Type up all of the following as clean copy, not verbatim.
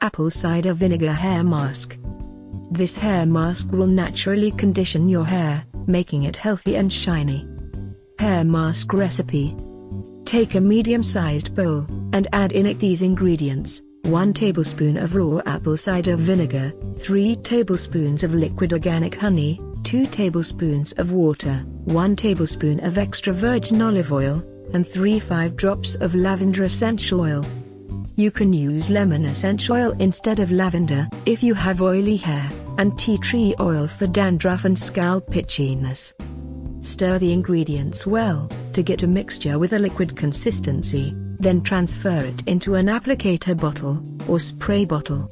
Apple cider vinegar hair mask. This hair mask will naturally condition your hair, making it healthy and shiny. Hair mask recipe. Take a medium-sized bowl, and add in it these ingredients: 1 tablespoon of raw apple cider vinegar, 3 tablespoons of liquid organic honey, 2 tablespoons of water, 1 tablespoon of extra virgin olive oil, and 3-5 drops of lavender essential oil. You can use lemon essential oil instead of lavender if you have oily hair, and tea tree oil for dandruff and scalp itchiness. Stir the ingredients well to get a mixture with a liquid consistency, then transfer it into an applicator bottle or spray bottle.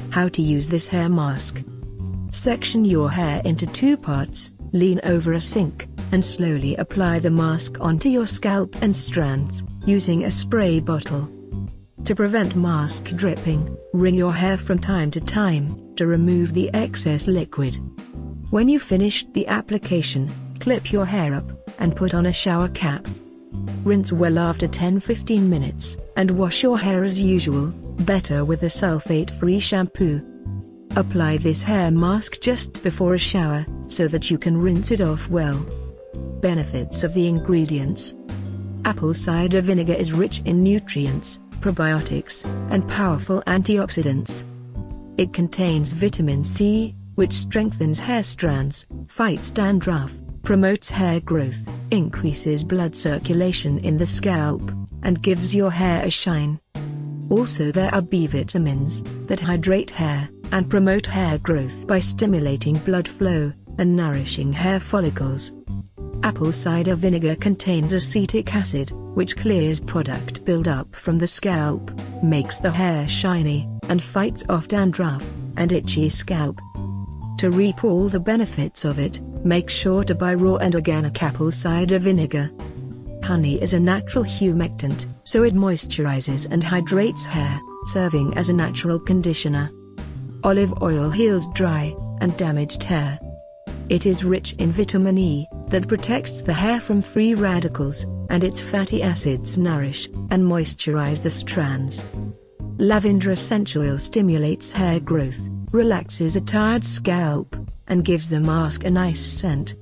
How to use this hair mask. Section your hair into 2 parts, lean over a sink, and slowly apply the mask onto your scalp and strands, using a spray bottle. To prevent mask dripping, wring your hair from time to time to remove the excess liquid. When you've finished the application, clip your hair up and put on a shower cap. Rinse well after 10-15 minutes, and wash your hair as usual, better with a sulfate-free shampoo. Apply this hair mask just before a shower, so that you can rinse it off well. Benefits of the ingredients. Apple cider vinegar is rich in nutrients, probiotics, and powerful antioxidants. It contains vitamin C, which strengthens hair strands, fights dandruff, promotes hair growth, increases blood circulation in the scalp, and gives your hair a shine. Also, there are B vitamins that hydrate hair and promote hair growth by stimulating blood flow and nourishing hair follicles. Apple cider vinegar contains acetic acid, which clears product buildup from the scalp, makes the hair shiny, and fights off dandruff and itchy scalp. To reap all the benefits of it, make sure to buy raw and organic apple cider vinegar. Honey is a natural humectant, so it moisturizes and hydrates hair, serving as a natural conditioner. Olive oil heals dry and damaged hair. It is rich in vitamin E, that protects the hair from free radicals, and its fatty acids nourish and moisturize the strands. Lavender essential oil stimulates hair growth, relaxes a tired scalp, and gives the mask a nice scent.